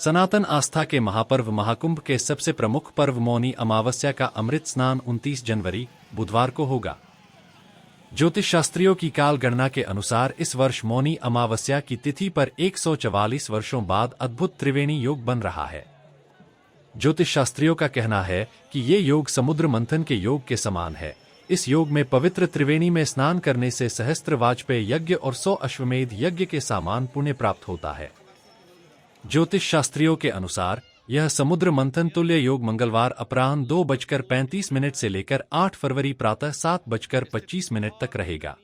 सनातन आस्था के महापर्व महाकुंभ के सबसे प्रमुख पर्व मौनी अमावस्या का अमृत स्नान 29 जनवरी बुधवार को होगा। ज्योतिष शास्त्रियों की काल गणना के अनुसार इस वर्ष मौनी अमावस्या की तिथि पर 144 वर्षों बाद अद्भुत त्रिवेणी योग बन रहा है। ज्योतिष शास्त्रियों का कहना है कि ये योग समुद्र मंथन के योग के समान है। इस योग में पवित्र त्रिवेणी में स्नान करने से सहस्त्र वाजपेय यज्ञ और 100 अश्वमेध यज्ञ के समान पुण्य प्राप्त होता है। ज्योतिष शास्त्रियों के अनुसार यह समुद्र मंथन तुल्य योग मंगलवार अपराह्न 2:35 से लेकर 8 फरवरी प्रातः 7:25 तक रहेगा।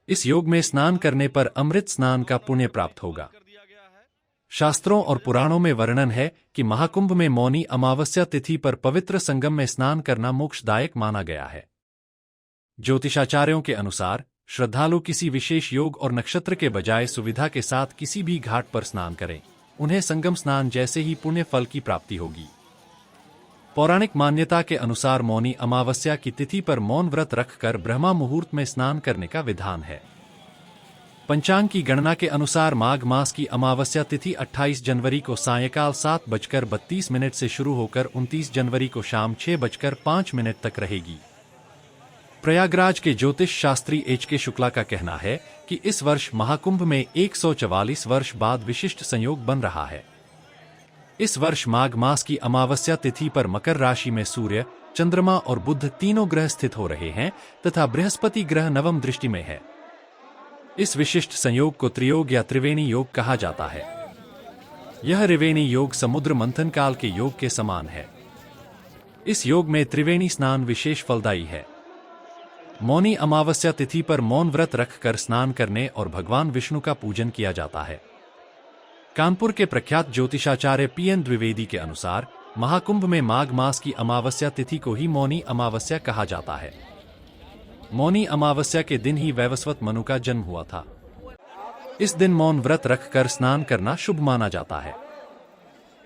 इस योग में स्नान करने पर अमृत स्नान का पुण्य प्राप्त होगा। शास्त्रों और पुराणों में वर्णन है कि महाकुंभ में मौनी अमावस्या तिथि पर पवित्र संगम में स्नान करना मोक्षदायक माना गया है। ज्योतिषाचार्यों के अनुसार श्रद्धालु किसी विशेष योग और नक्षत्र के बजाय सुविधा के साथ किसी भी घाट पर स्नान करें, उन्हें संगम स्नान जैसे ही पुण्य फल की प्राप्ति होगी। पौराणिक मान्यता के अनुसार मौनी अमावस्या की तिथि पर मौन व्रत रखकर ब्रह्मा मुहूर्त में स्नान करने का विधान है। पंचांग की गणना के अनुसार माघ मास की अमावस्या तिथि 28 जनवरी को सायंकाल 7:32 से शुरू होकर 29 जनवरी को शाम 6:05 तक रहेगी। प्रयागराज के ज्योतिष शास्त्री एच.के. शुक्ला का कहना है कि इस वर्ष महाकुंभ में 144 वर्ष बाद विशिष्ट संयोग बन रहा है। इस वर्ष माघ मास की अमावस्या तिथि पर मकर राशि में सूर्य, चंद्रमा और बुध तीनों ग्रह स्थित हो रहे हैं तथा बृहस्पति ग्रह नवम दृष्टि में है। इस विशिष्ट संयोग को त्रियोग या त्रिवेणी योग कहा जाता है। यह त्रिवेणी योग समुद्र मंथन काल के योग के समान है। इस योग में त्रिवेणी स्नान विशेष फलदायी है। मौनी अमावस्या तिथि पर मौन व्रत रखकर स्नान करने और भगवान विष्णु का पूजन किया जाता है। कानपुर के प्रख्यात ज्योतिषाचार्य पी.एन. द्विवेदी के अनुसार महाकुंभ में माघ मास की अमावस्या तिथि को ही मौनी अमावस्या कहा जाता है। मौनी अमावस्या के दिन ही वैवस्वत मनु का जन्म हुआ था। इस दिन मौन व्रत रखकर स्नान करना शुभ माना जाता है।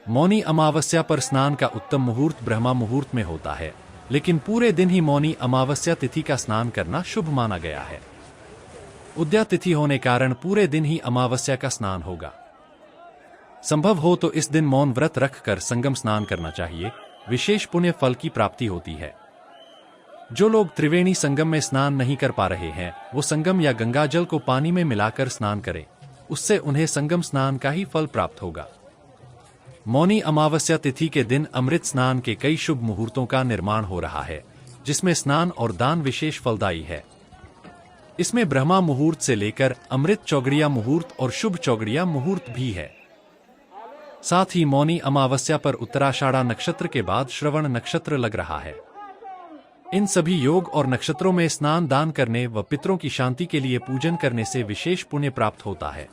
मौनी अमावस्या पर स्नान का उत्तम मुहूर्त ब्रह्मा मुहूर्त में होता है, लेकिन पूरे दिन ही मौनी अमावस्या तिथि का स्नान करना शुभ माना गया है। उद्या तिथि होने कारण पूरे दिन ही अमावस्या का स्नान होगा। संभव हो तो इस दिन मौन व्रत रखकर संगम स्नान करना चाहिए, विशेष पुण्य फल की प्राप्ति होती है। जो लोग त्रिवेणी संगम में स्नान नहीं कर पा रहे हैं, वो संगम या गंगाजल को पानी में मिलाकर स्नान करें, उससे उन्हें संगम स्नान का ही फल प्राप्त होगा। मौनी अमावस्या तिथि के दिन अमृत स्नान के कई शुभ मुहूर्तों का निर्माण हो रहा है, जिसमें स्नान और दान विशेष फलदायी है। इसमें ब्रह्मा मुहूर्त से लेकर अमृत चौगड़िया मुहूर्त और शुभ चौगड़िया मुहूर्त भी है। साथ ही मौनी अमावस्या पर उत्तराषाढ़ा नक्षत्र के बाद श्रवण नक्षत्र लग रहा है। इन सभी योग और नक्षत्रों में स्नान दान करने व पितरों की शांति के लिए पूजन करने से विशेष पुण्य प्राप्त होता है।